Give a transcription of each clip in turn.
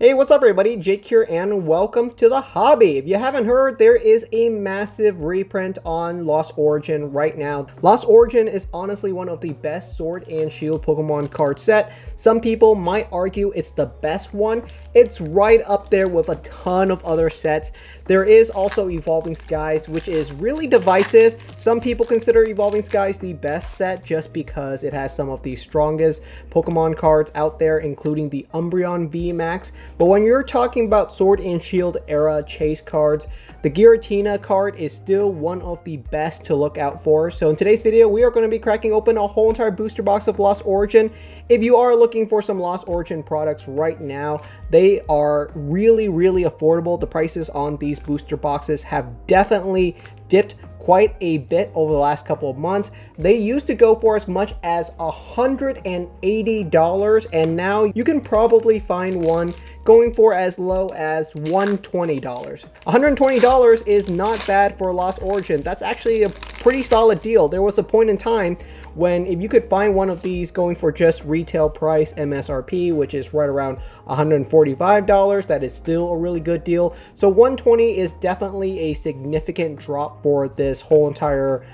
Hey, what's up everybody? Jake here and welcome to the hobby. If you haven't heard, there is a massive reprint on Lost Origin right now. Lost Origin is honestly one of the best Sword and Shield Pokemon card set. Some people might argue it's the best one. It's right up there with a ton of other sets. There is also Evolving Skies, which is really divisive. Some people consider Evolving Skies the best set just because it has some of the strongest Pokemon cards out there, including the Umbreon VMAX. But when you're talking about Sword and Shield era chase cards, the Giratina card is still one of the best to look out for. So in today's video, we are going to be cracking open a whole entire booster box of Lost Origin. If you are looking for some Lost Origin products right now, they are really affordable. The prices on these booster boxes have definitely dipped quite a bit over the last couple of months. They used to go for as much as $180, and now you can probably find one going for as low as $120. $120 is not bad for Lost Origin. That's actually a pretty solid deal. There was a point in time when if you could find one of these going for just retail price MSRP, which is right around $145, that is still a really good deal. So $120 is definitely a significant drop for this whole entire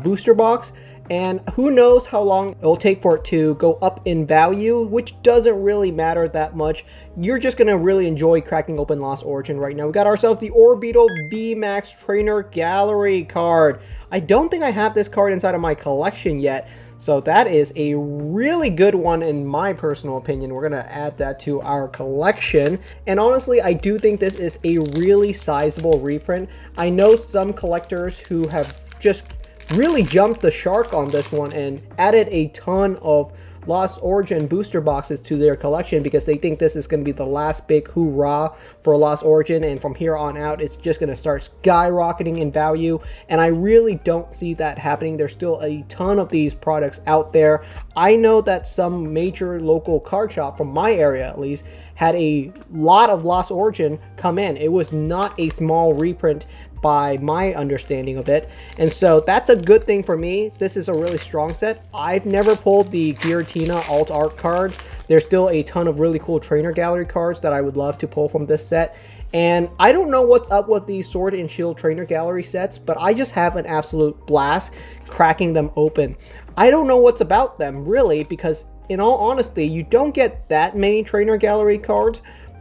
booster box. And who knows how long it will take for it to go up in value, which doesn't really matter that much. You're just going to really enjoy cracking open Lost Origin right now. We got ourselves the Orbeetle VMAX Trainer Gallery card. I don't think I have this card inside of my collection yet, so that is a really good one in my personal opinion. We're going to add that to our collection. And honestly, I do think this is a really sizable reprint. I know some collectors who have just really jumped the shark on this one and added a ton of Lost Origin booster boxes to their collection because they think this is going to be the last big hoorah for Lost Origin, and from here on out it's just going to start skyrocketing in value, and I really don't see that happening. There's still a ton of these products out there. I know that some major local card shop, from my area at least, had a lot of Lost Origin come in. It was not a small reprint by my understanding of it, and so that's a good thing for me. This is a really strong set. I've never pulled the Giratina alt art card. There's still a ton of really cool trainer gallery cards that I would love to pull from this set, and I don't know what's up with the Sword and Shield trainer gallery sets, but I just have an absolute blast cracking them open. I don't know what's about them really, because in all honesty, you don't get that many trainer gallery cards,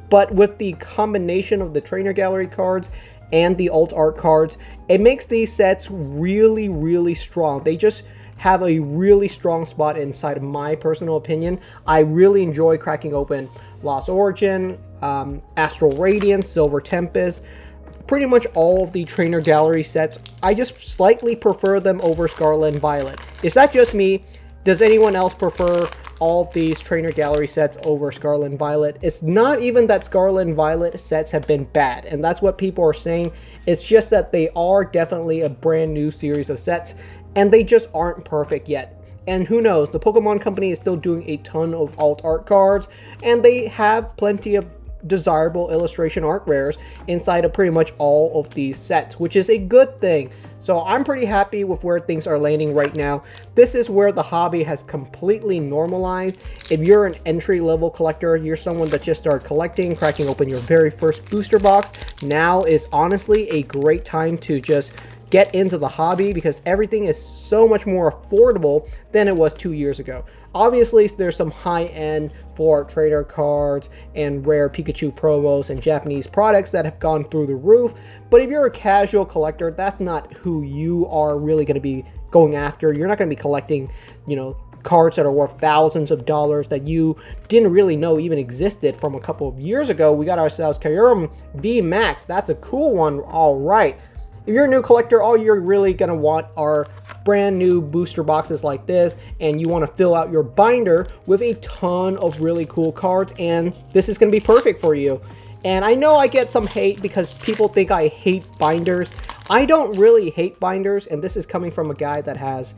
but with the combination of the trainer gallery cards and the alt art cards, it makes these sets really strong. They just have a really strong spot inside of my personal opinion. I really enjoy cracking open Lost Origin, Astral Radiance, Silver Tempest, pretty much all of the trainer gallery sets. I just slightly prefer them over Scarlet and Violet. Is that just me? Does anyone else prefer all of these trainer gallery sets over Scarlet and Violet? It's not even that Scarlet and Violet sets have been bad, and that's what people are saying. It's just that they are definitely a brand new series of sets, and they just aren't perfect yet. And who knows, the Pokemon Company is still doing a ton of alt art cards, and they have plenty of desirable illustration art rares inside of pretty much all of these sets, which is a good thing. So I'm pretty happy with where things are landing right now. This is where the hobby has completely normalized. If you're an entry-level collector, you're someone that just started collecting, cracking open your very first booster box, now is honestly a great time to just get into the hobby because everything is so much more affordable than it was 2 years ago. Obviously, there's some high-end for trader cards and rare Pikachu promos and Japanese products that have gone through the roof, but if you're a casual collector, that's not who you are really going to be going after. You're not going to be collecting, you know, cards that are worth thousands of dollars that you didn't really know even existed from a couple of years ago. We got ourselves Kyurem VMAX. That's a cool one. All right. If you're a new collector, all you're really going to want are brand new booster boxes like this, and you want to fill out your binder with a ton of really cool cards, and this is going to be perfect for you. And I know I get some hate because people think I hate binders. I don't really hate binders, and this is coming from a guy that has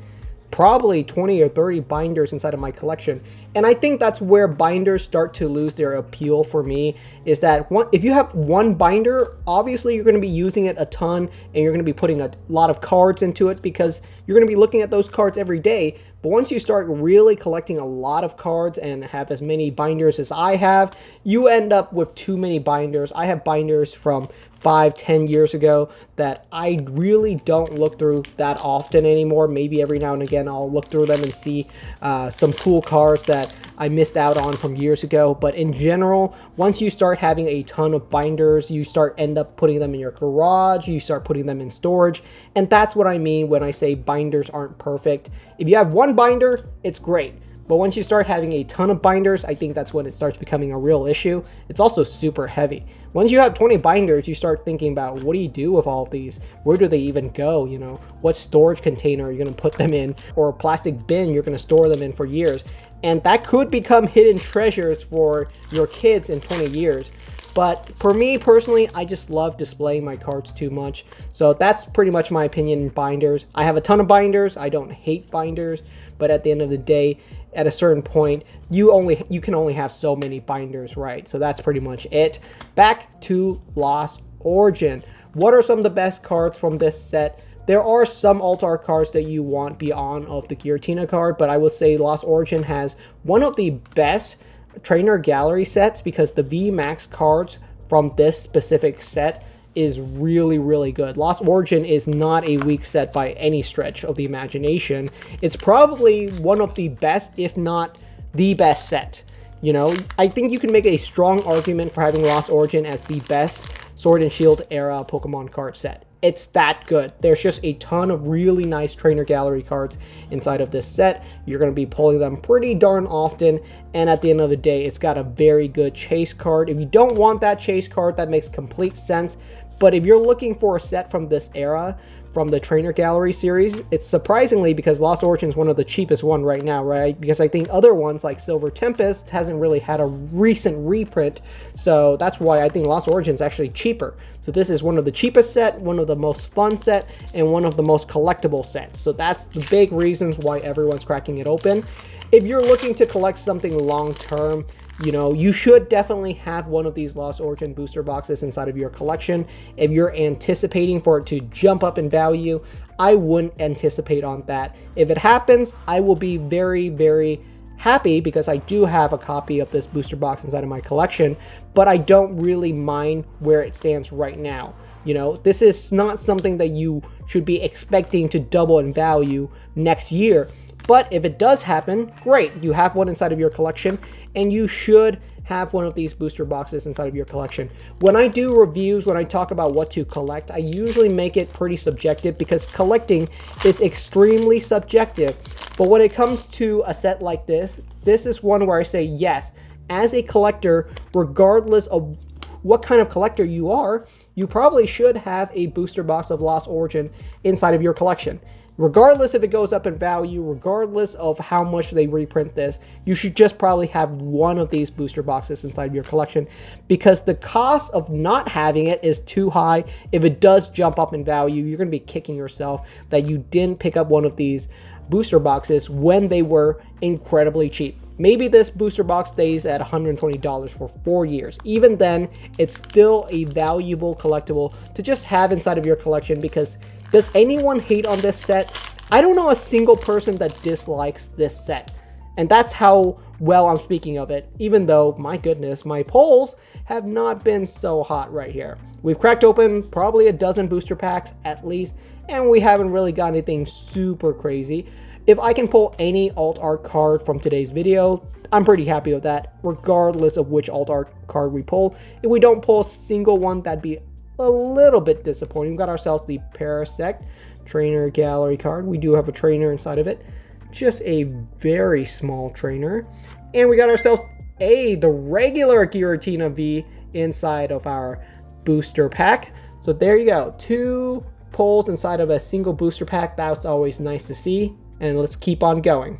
probably 20 or 30 binders inside of my collection, And I think that's where binders start to lose their appeal for me, is that if you have one binder, obviously you're going to be using it a ton and you're going to be putting a lot of cards into it because you're going to be looking at those cards every day. But once you start really collecting a lot of cards and have as many binders as I have, you end up with too many binders. I have binders from 5-10 years ago that I really don't look through that often anymore. Maybe every now and again I'll look through them and see some cool cards that I missed out on from years ago. But in general, once you start having a ton of binders, you end up putting them in your garage, you start putting them in storage. And that's what I mean when I say binders aren't perfect. If you have one binder, it's great. But once you start having a ton of binders, I think that's when it starts becoming a real issue. It's also super heavy. Once you have 20 binders, you start thinking about, what do you do with all of these? Where do they even go? You know, what storage container are you going to put them in, or a plastic bin you're going to store them in for years? And that could become hidden treasures for your kids in 20 years. But for me personally, I just love displaying my cards too much. So that's pretty much my opinion in binders. I have a ton of binders. I don't hate binders, but at the end of the day, at a certain point, you can only have so many binders, right? So that's pretty much it. Back to Lost Origin. What are some of the best cards from this set? There are some alt art cards that you want beyond of the Giratina card, but I will say Lost Origin has one of the best trainer gallery sets because the VMAX cards from this specific set is really, really good. Lost Origin is not a weak set by any stretch of the imagination. It's probably one of the best, if not the best set. You know, I think you can make a strong argument for having Lost Origin as the best Sword and Shield era Pokemon card set. It's that good. There's just a ton of really nice trainer gallery cards inside of this set. You're going to be pulling them pretty darn often, and at the end of the day, it's got a very good chase card. If you don't want that chase card, that makes complete sense. But if you're looking for a set from this era, from the Trainer Gallery series, it's surprisingly because Lost Origin is one of the cheapest one right now, right? Because I think other ones like Silver Tempest hasn't really had a recent reprint, so that's why I think Lost Origin is actually cheaper. So this is one of the cheapest set, one of the most fun set, and one of the most collectible sets. So that's the big reasons why everyone's cracking it open. If you're looking to collect something long term, you know, you should definitely have one of these Lost Origin booster boxes inside of your collection. If you're anticipating for it to jump up in value, I wouldn't anticipate on that. If it happens, I will be very, very happy because I do have a copy of this booster box inside of my collection, but I don't really mind where it stands right now. You know, this is not something that you should be expecting to double in value next year. But if it does happen, great. You have one inside of your collection, and you should have one of these booster boxes inside of your collection. When I do reviews, when I talk about what to collect, I usually make it pretty subjective because collecting is extremely subjective. But when it comes to a set like this, this is one where I say yes. As a collector, regardless of what kind of collector you are, you probably should have a booster box of Lost Origin inside of your collection. Regardless if it goes up in value, regardless of how much they reprint this, you should just probably have one of these booster boxes inside of your collection because the cost of not having it is too high. If it does jump up in value, you're going to be kicking yourself that you didn't pick up one of these booster boxes when they were incredibly cheap. Maybe this booster box stays at $120 for 4 years. Even then, it's still a valuable collectible to just have inside of your collection because does anyone hate on this set? I don't know a single person that dislikes this set. And that's how well I'm speaking of it, even though, my goodness, my polls have not been so hot right here. We've cracked open probably a dozen booster packs at least, and we haven't really got anything super crazy. If I can pull any alt art card from today's video, I'm pretty happy with that, regardless of which alt art card we pull. If we don't pull a single one, that'd be a little bit disappointing. We got ourselves the Parasect Trainer Gallery card. We do have a trainer inside of it, just a very small trainer. And we got ourselves the regular Giratina V inside of our booster pack. So there you go, 2 pulls inside of a single booster pack. That's always nice to see. And let's keep on going.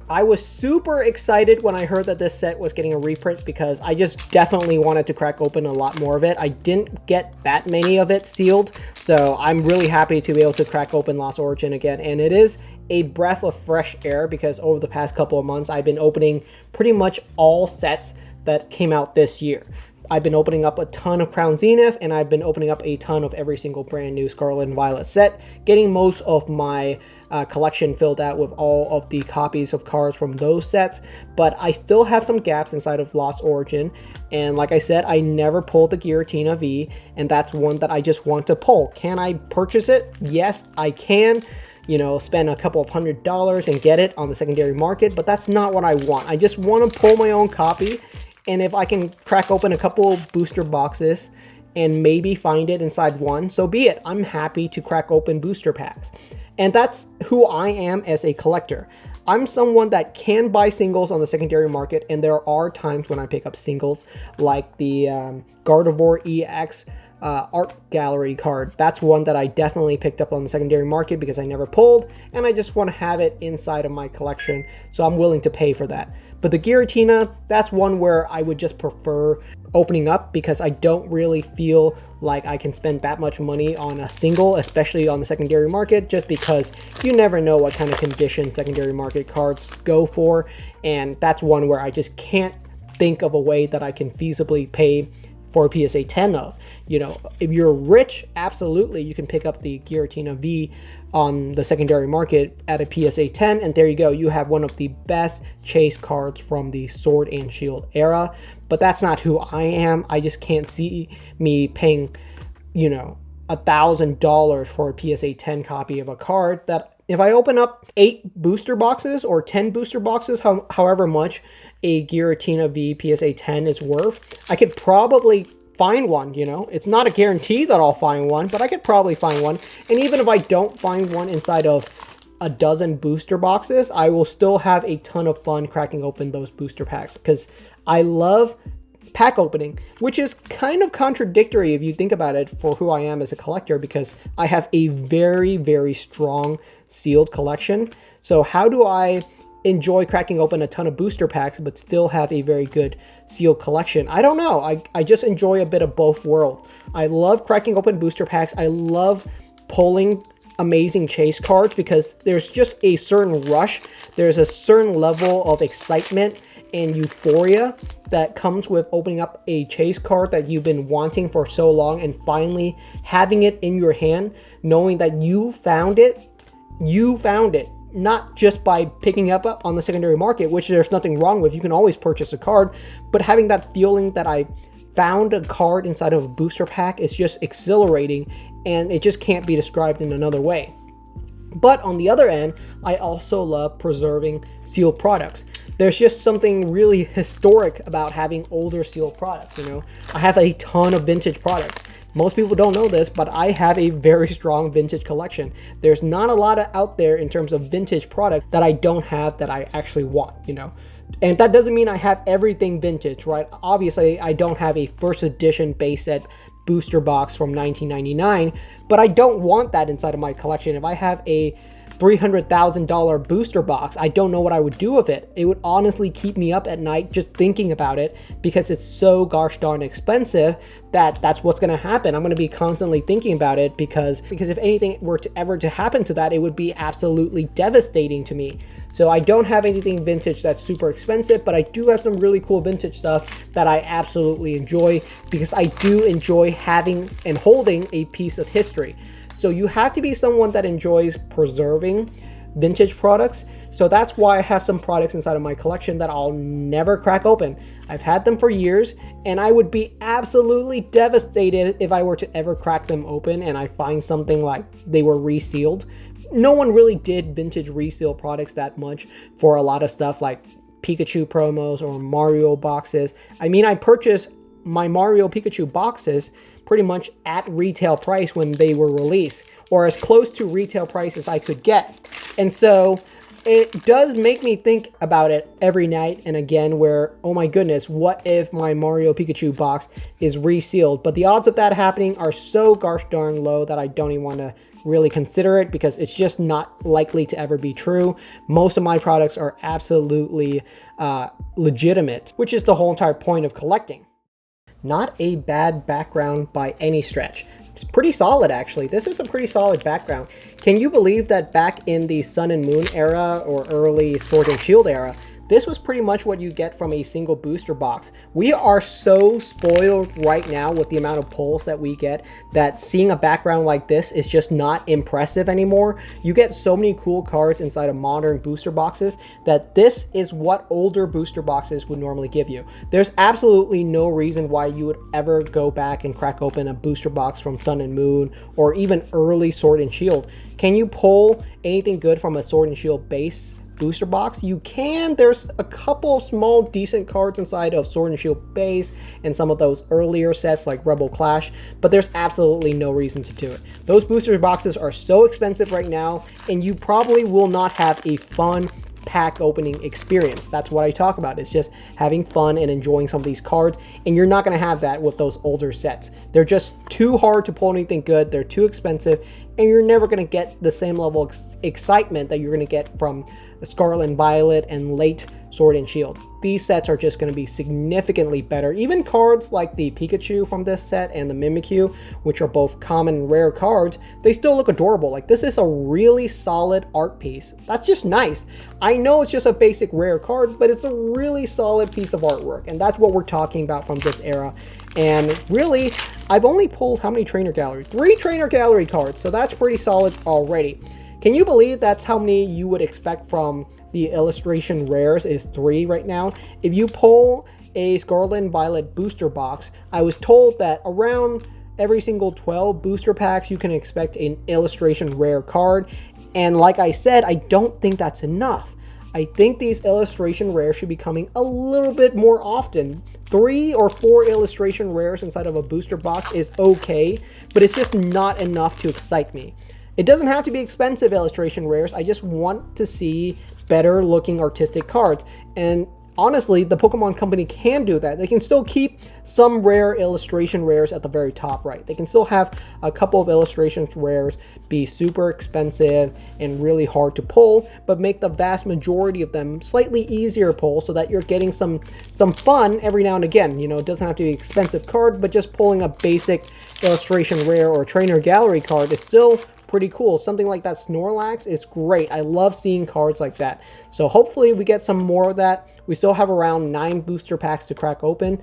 I was super excited when I heard that this set was getting a reprint because I just definitely wanted to crack open a lot more of it. I didn't get that many of it sealed, so I'm really happy to be able to crack open Lost Origin again. And it is a breath of fresh air because over the past couple of months, I've been opening pretty much all sets that came out this year. I've been opening up a ton of Crown Zenith, and I've been opening up a ton of every single brand new Scarlet and Violet set, getting most of my collection filled out with all of the copies of cards from those sets. But I still have some gaps inside of Lost Origin, and like I said, I never pulled the Giratina V, and that's one that I just want to pull. Can I purchase it? Yes, I can. You know, spend a couple of $100s and get it on the secondary market, but that's not what I want. I just want to pull my own copy. And if I can crack open a couple of booster boxes and maybe find it inside one, so be it. I'm happy to crack open booster packs. And that's who I am as a collector. I'm someone that can buy singles on the secondary market, and there are times when I pick up singles, like the Gardevoir EX art gallery card. That's one that I definitely picked up on the secondary market because I never pulled, and I just want to have it inside of my collection, so I'm willing to pay for that. But the Giratina, that's one where I would just prefer opening up because I don't really feel like I can spend that much money on a single, especially on the secondary market, just because you never know what kind of condition secondary market cards go for. And that's one where I just can't think of a way that I can feasibly pay for a PSA 10 of. You know, if you're rich, absolutely, you can pick up the Giratina V on the secondary market at a PSA 10, and there you go. You have one of the best chase cards from the Sword and Shield era, but that's not who I am. I just can't see me paying, you know, $1,000 for a PSA 10 copy of a card that if I open up 8 booster boxes or 10 booster boxes, however much a Giratina V PSA 10 is worth, I could probably find one. You know, it's not a guarantee that I'll find one, but I could probably find one. And even if I don't find one inside of a dozen booster boxes, I will still have a ton of fun cracking open those booster packs because I love pack opening, which is kind of contradictory if you think about it for who I am as a collector, because I have a very, very strong sealed collection. So how do I enjoy cracking open a ton of booster packs but still have a very good sealed collection? I don't know. I just enjoy a bit of both worlds. I love cracking open booster packs. I love pulling amazing chase cards because there's just a certain rush. There's a certain level of excitement and euphoria that comes with opening up a chase card that you've been wanting for so long and finally having it in your hand, knowing that you found it, not just by picking up on the secondary market, which there's nothing wrong with. You can always purchase a card, but having that feeling that I found a card inside of a booster pack is just exhilarating, and it just can't be described in another way. But on the other end, I also love preserving sealed products. There's just something really historic about having older sealed products, you know? I have a ton of vintage products. Most people don't know this, but I have a very strong vintage collection. There's not a lot out there in terms of vintage product that I don't have that I actually want, you know? And that doesn't mean I have everything vintage, right? Obviously, I don't have a first edition base set booster box from 1999, but I don't want that inside of my collection. If I have a $300,000 booster box, I don't know what I would do with it. It would honestly keep me up at night just thinking about it because it's so gosh darn expensive that's what's going to happen. I'm going to be constantly thinking about it because if anything were to ever to happen to that, it would be absolutely devastating to me. So I don't have anything vintage that's super expensive, but I do have some really cool vintage stuff that I absolutely enjoy because I do enjoy having and holding a piece of history. So you have to be someone that enjoys preserving vintage products. So that's why I have some products inside of my collection that I'll never crack open. I've had them for years, and I would be absolutely devastated if I were to ever crack them open and I find something like they were resealed. No one really did vintage reseal products that much for a lot of stuff like Pikachu promos or Mario boxes. I mean, I purchased my Mario Pikachu boxes pretty much at retail price when they were released, or as close to retail price as I could get. And so it does make me think about it every night and again where, oh my goodness, what if my Mario Pikachu box is resealed? But the odds of that happening are so gosh darn low that I don't even want to really consider it because it's just not likely to ever be true. Most of my products are absolutely legitimate, which is the whole entire point of collecting. Not a bad background by any stretch. It's pretty solid, actually. This is a pretty solid background. Can you believe that back in the Sun and Moon era or early Sword and Shield era, this was pretty much what you get from a single booster box. We are so spoiled right now with the amount of pulls that we get that seeing a background like this is just not impressive anymore. You get so many cool cards inside of modern booster boxes that this is what older booster boxes would normally give you. There's absolutely no reason why you would ever go back and crack open a booster box from Sun and Moon or even early Sword and Shield. Can you pull anything good from a Sword and Shield base booster box? You can. There's a couple of small decent cards inside of Sword and Shield base and some of those earlier sets like Rebel Clash, but there's absolutely no reason to do it. Those booster boxes are so expensive right now, and you probably will not have a fun pack opening experience. That's what I talk about. It's just having fun and enjoying some of these cards, and you're not going to have that with those older sets. They're just too hard to pull anything good. They're too expensive, and you're never going to get the same level of excitement that you're going to get from Scarlet and Violet and late Sword and Shield. These sets are just going to be significantly better. Even cards like the Pikachu from this set and the Mimikyu, which are both common and rare cards, they still look adorable. Like, this is a really solid art piece. That's just nice. I know it's just a basic rare card, but it's a really solid piece of artwork, and that's what we're talking about from this era. And really, I've only pulled how many Trainer Gallery? 3 Trainer Gallery cards, so that's pretty solid already. Can you believe that's how many you would expect from the illustration rares is 3 right now? If you pull a Scarlet and Violet booster box, I was told that around every single 12 booster packs you can expect an illustration rare card. And like I said, I don't think that's enough. I think these illustration rares should be coming a little bit more often. 3 or 4 illustration rares inside of a booster box is okay, but it's just not enough to excite me. It doesn't have to be expensive illustration rares. I just want to see better looking artistic cards. And honestly, the Pokemon Company can do that. They can still keep some rare illustration rares at the very top right. They can still have a couple of illustration rares be super expensive and really hard to pull, but make the vast majority of them slightly easier pull so that you're getting some fun every now and again. You know, it doesn't have to be an expensive card, but just pulling a basic illustration rare or trainer gallery card is still pretty cool. Something like that Snorlax is great. I love seeing cards like that. So hopefully we get some more of that. We still have around 9 booster packs to crack open.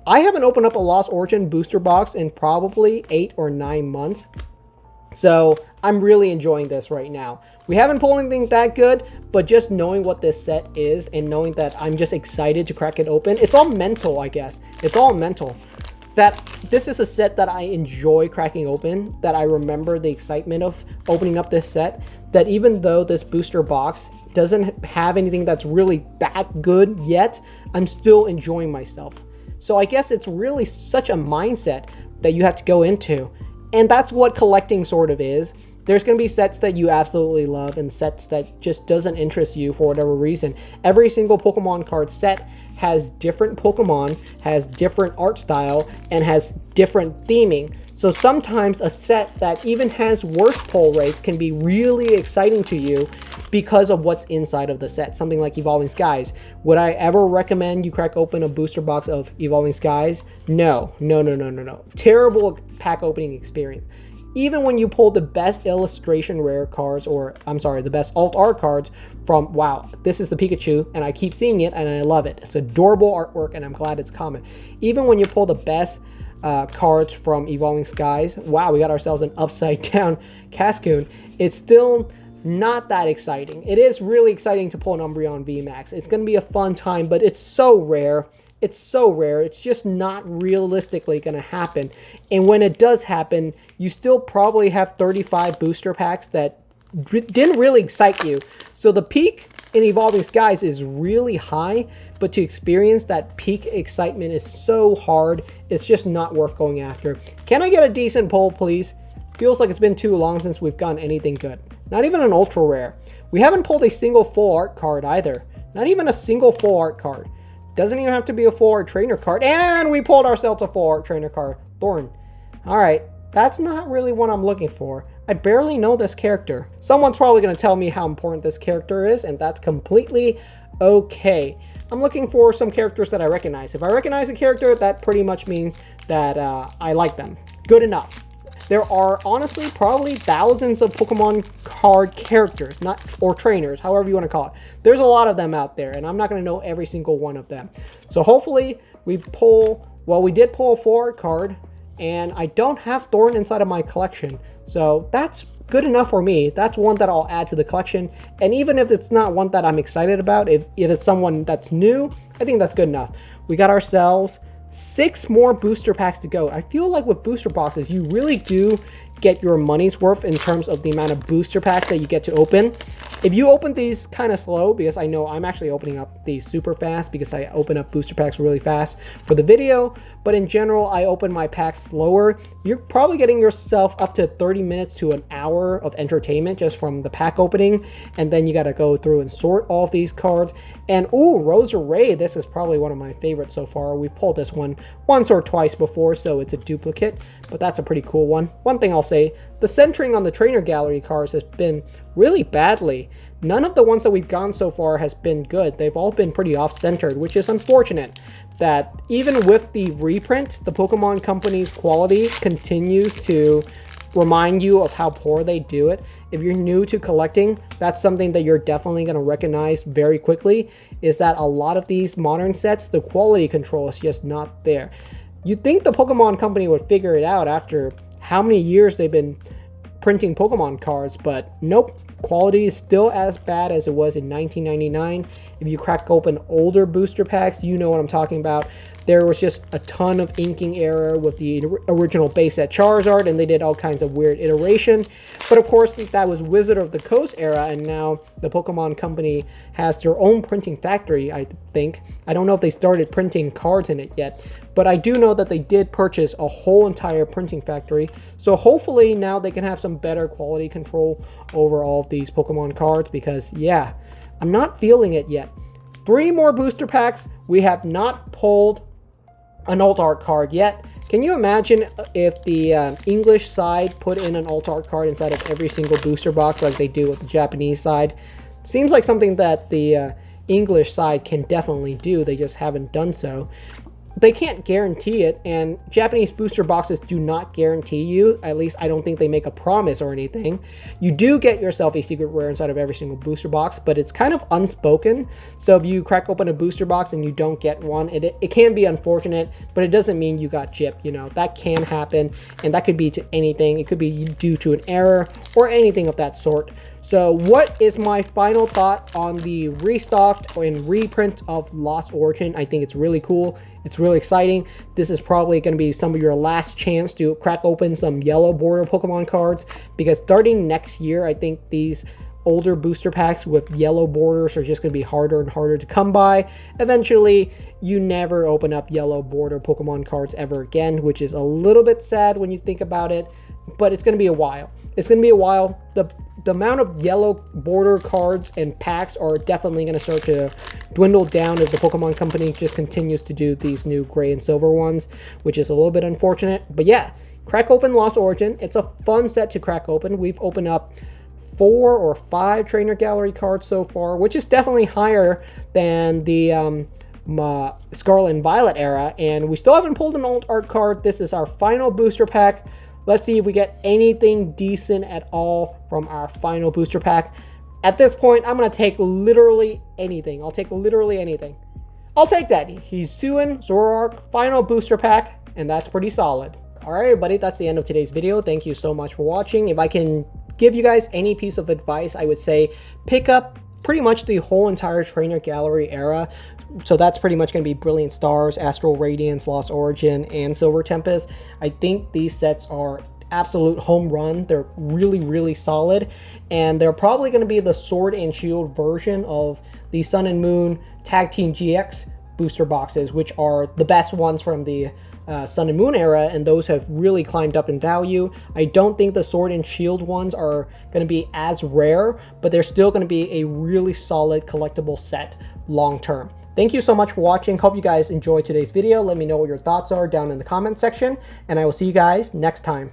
I haven't opened up a Lost Origin booster box in probably 8 or 9 months. So I'm really enjoying this right now. We haven't pulled anything that good, but just knowing what this set is and knowing that I'm just excited to crack it open. It's all mental, I guess. It's all mental. That this is a set that I enjoy cracking open, that I remember the excitement of opening up this set, that even though this booster box doesn't have anything that's really that good yet, I'm still enjoying myself. So I guess it's really such a mindset that you have to go into. And that's what collecting sort of is. There's going to be sets that you absolutely love and sets that just doesn't interest you for whatever reason. Every single Pokemon card set has different Pokemon, has different art style, and has different theming. So sometimes a set that even has worse pull rates can be really exciting to you because of what's inside of the set. Something like Evolving Skies. Would I ever recommend you crack open a booster box of Evolving Skies? No. Terrible pack opening experience. Even when you pull the best illustration rare cards, or I'm sorry, the best alt art cards from, wow, this is the Pikachu, and I keep seeing it, and I love it. It's adorable artwork, and I'm glad it's common. Even when you pull the best cards from Evolving Skies, wow, we got ourselves an upside down Cascoon. It's still not that exciting. It is really exciting to pull an Umbreon VMAX. It's going to be a fun time, but it's so rare. It's so rare. It's just not realistically going to happen. And when it does happen, you still probably have 35 booster packs that didn't really excite you. So the peak in Evolving Skies is really high, but to experience that peak excitement is so hard. It's just not worth going after. Can I get a decent pull, please? Feels like it's been too long since we've gotten anything good. Not even an ultra rare. We haven't pulled a single full art card either. Not even a single full art card. Doesn't even have to be a full art trainer card. And we pulled ourselves a full art trainer card. Thorn. All right. That's not really what I'm looking for. I barely know this character. Someone's probably going to tell me how important this character is, and that's completely okay. I'm looking for some characters that I recognize. If I recognize a character, that pretty much means that I like them. Good enough. There are honestly probably thousands of Pokemon card characters, or trainers, however you want to call it. There's a lot of them out there, and I'm not going to know every single one of them. So hopefully we pull, well, we did pull a full art card, and I don't have Thorn inside of my collection. So that's good enough for me. That's one that I'll add to the collection. And even if it's not one that I'm excited about, if it's someone that's new, I think that's good enough. We got ourselves 6 more booster packs to go. I feel like with booster boxes, you really do get your money's worth in terms of the amount of booster packs that you get to open. If you open these kind of slow, because I know I'm actually opening up these super fast because I open up booster packs really fast for the video, but in general, I open my packs slower. You're probably getting yourself up to 30 minutes to an hour of entertainment just from the pack opening, and then you got to go through and sort all of these cards. And ooh, Rosa Ray, this is probably one of my favorites so far. We pulled this one once or twice before, so it's a duplicate, but that's a pretty cool one. One thing I'll say, the centering on the trainer gallery cards has been really badly. None of the ones that we've gotten so far has been good. They've all been pretty off-centered, which is unfortunate. That even with the reprint, the Pokemon Company's quality continues to remind you of how poor they do it. If you're new to collecting, that's something that you're definitely going to recognize very quickly, is that a lot of these modern sets, the quality control is just not there. You'd think the Pokemon Company would figure it out after how many years they've been printing Pokemon cards, but nope, quality is still as bad as it was in 1999. If you crack open older booster packs, you know what I'm talking about. There was just a ton of inking error with the original base set Charizard, and they did all kinds of weird iteration. But of course, that was Wizard of the Coast era, and now the Pokemon Company has their own printing factory, I think. I don't know if they started printing cards in it yet, but I do know that they did purchase a whole entire printing factory. So hopefully now they can have some better quality control over all of these Pokemon cards, because yeah, I'm not feeling it yet. 3 more booster packs. We have not pulled an alt art card yet. Can you imagine if the English side put in an alt art card inside of every single booster box like they do with the Japanese side? Seems like something that the English side can definitely do. They just haven't done so. They can't guarantee it, and Japanese booster boxes do not guarantee you, at least I don't think they make a promise or anything. You do get yourself a secret rare inside of every single booster box, but it's kind of unspoken. So if you crack open a booster box and you don't get one, it can be unfortunate, but it doesn't mean you got gypped. You know, that can happen, and that could be to anything. It could be due to an error or anything of that sort. So what is my final thought on the restocked and reprint of Lost Origin? I think it's really cool. It's really exciting. This is probably going to be some of your last chance to crack open some yellow border Pokemon cards, because starting next year, I think these older booster packs with yellow borders are just going to be harder and harder to come by. Eventually, you never open up yellow border Pokemon cards ever again, which is a little bit sad when you think about it, but it's going to be a while. It's going to be a while. The amount of yellow border cards and packs are definitely going to start to dwindle down as the Pokemon Company just continues to do these new gray and silver ones, which is a little bit unfortunate. But yeah, crack open Lost Origin. It's a fun set to crack open. We've opened up 4 or 5 trainer gallery cards so far, which is definitely higher than the Scarlet and Violet era, and we still haven't pulled an alt art card. This is our final booster pack. Let's see if we get anything decent at all from our final booster pack. At this point, I'm going to take literally anything. I'll take literally anything. I'll take that. Hisuian Zoroark final booster pack, and that's pretty solid. All right, everybody, that's the end of today's video. Thank you so much for watching. If I can give you guys any piece of advice, I would say pick up pretty much the whole entire trainer gallery era. So that's pretty much going to be Brilliant Stars, Astral Radiance, Lost Origin, and Silver Tempest. I think these sets are absolute home run. They're really, really solid, and they're probably going to be the Sword and Shield version of the Sun and Moon Tag Team GX booster boxes, which are the best ones from the Sun and Moon era, and those have really climbed up in value. I don't think the Sword and Shield ones are going to be as rare, but they're still going to be a really solid collectible set long term. Thank you so much for watching. Hope you guys enjoyed today's video. Let me know what your thoughts are down in the comment section, and I will see you guys next time.